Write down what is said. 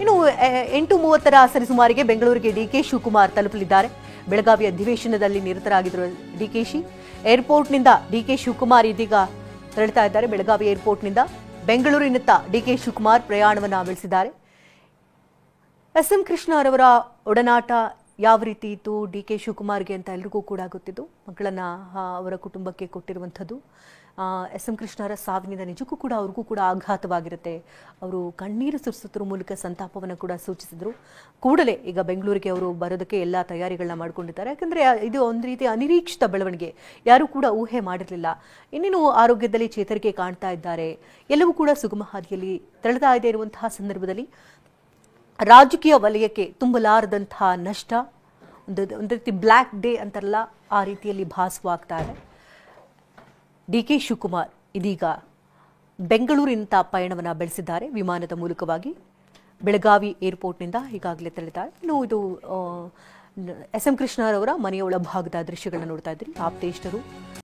ಇನ್ನು 8:30 ಸರಿಸುಮಾರಿಗೆ ಬೆಂಗಳೂರಿಗೆ ಡಿಕೆ ಶಿವಕುಮಾರ್ ತಲುಪಲಿದ್ದಾರೆ. ಬೆಳಗಾವಿ ಅಧಿವೇಶನದಲ್ಲಿ ನಿರತರಾಗಿದ್ದರು ಡಿಕೆಶಿ. ಏರ್ಪೋರ್ಟ್ನಿಂದ ಡಿಕೆ ಶಿವಕುಮಾರ್ ಇದೀಗ ತೆರಳುತ್ತಾ ಇದ್ದಾರೆ. ಬೆಳಗಾವಿ ಏರ್ಪೋರ್ಟ್ನಿಂದ ಬೆಂಗಳೂರಿನತ್ತ ಡಿಕೆ ಶಿವಕುಮಾರ್ ಪ್ರಯಾಣವನ್ನು ಬೆಳೆಸಿದ್ದಾರೆ. ಎಸ್.ಎಂ. ಕೃಷ್ಣರವರ ಒಡನಾಟ ಯಾವ ರೀತಿ ಇತ್ತು ಡಿಕೆ ಶಿವಕುಮಾರ್ಗೆ ಅಂತ ಎಲ್ರಿಗೂ ಕೂಡ ಗೊತ್ತಿದ್ದು, ಮಕ್ಕಳನ್ನ ಅವರ ಕುಟುಂಬಕ್ಕೆ ಕೊಟ್ಟಿರುವಂಥದ್ದು. ಎಸ್.ಎಂ. ಕೃಷ್ಣರ ಸಾವಿನಿಂದ ನಿಜಕ್ಕೂ ಕೂಡ ಅವ್ರಿಗೂ ಕೂಡ ಆಘಾತವಾಗಿರುತ್ತೆ. ಅವರು ಕಣ್ಣೀರು ಸುರಿಸುತ್ತಿರುವ ಮೂಲಕ ಸಂತಾಪವನ್ನು ಕೂಡ ಸೂಚಿಸಿದರು. ಕೂಡಲೇ ಈಗ ಬೆಂಗಳೂರಿಗೆ ಅವರು ಬರೋದಕ್ಕೆ ಎಲ್ಲ ತಯಾರಿಗಳನ್ನ ಮಾಡ್ಕೊಂಡಿದ್ದಾರೆ. ಯಾಕಂದರೆ ಇದು ಒಂದು ರೀತಿ ಅನಿರೀಕ್ಷಿತ ಬೆಳವಣಿಗೆ, ಯಾರೂ ಕೂಡ ಊಹೆ ಮಾಡಿರಲಿಲ್ಲ. ಇನ್ನೇನು ಆರೋಗ್ಯದಲ್ಲಿ ಚೇತರಿಕೆ ಕಾಣ್ತಾ ಇದ್ದಾರೆ, ಎಲ್ಲವೂ ಕೂಡ ಸುಗಮ ಹಾದಿಯಲ್ಲಿ ತೆರಳುತ್ತಾ ಇದೆ ಇರುವಂತಹ ಸಂದರ್ಭದಲ್ಲಿ ರಾಜಕೀಯ ವಲಯಕ್ಕೆ ತುಂಬಲಾರದಂತಹ ನಷ್ಟ, ಒಂದು ರೀತಿ ಬ್ಲ್ಯಾಕ್ ಡೇ ಅಂತಾರಲ್ಲ, ಆ ರೀತಿಯಲ್ಲಿ ಭಾಸವಾಗ್ತಾ ಇದೆ. ಡಿಕೆ ಶಿವಕುಮಾರ್ ಇದೀಗ ಬೆಂಗಳೂರಿನಿಂದ ಪಯಣವನ್ನು ಬೆಳೆಸಿದ್ದಾರೆ. ವಿಮಾನದ ಮೂಲಕವಾಗಿ ಬೆಳಗಾವಿ ಏರ್ಪೋರ್ಟ್ನಿಂದ ಈಗಾಗಲೇ ತೆರಳಿದ್ದಾರೆ. ಇನ್ನು ಇದು ಎಸ್.ಎಂ. ಕೃಷ್ಣರವರ ಮನೆಯ ಒಳಭಾಗದ ದೃಶ್ಯಗಳನ್ನ ನೋಡ್ತಾ ಇದ್ದೀರಿ. ಆಪ್ತೇಷ್ಟರು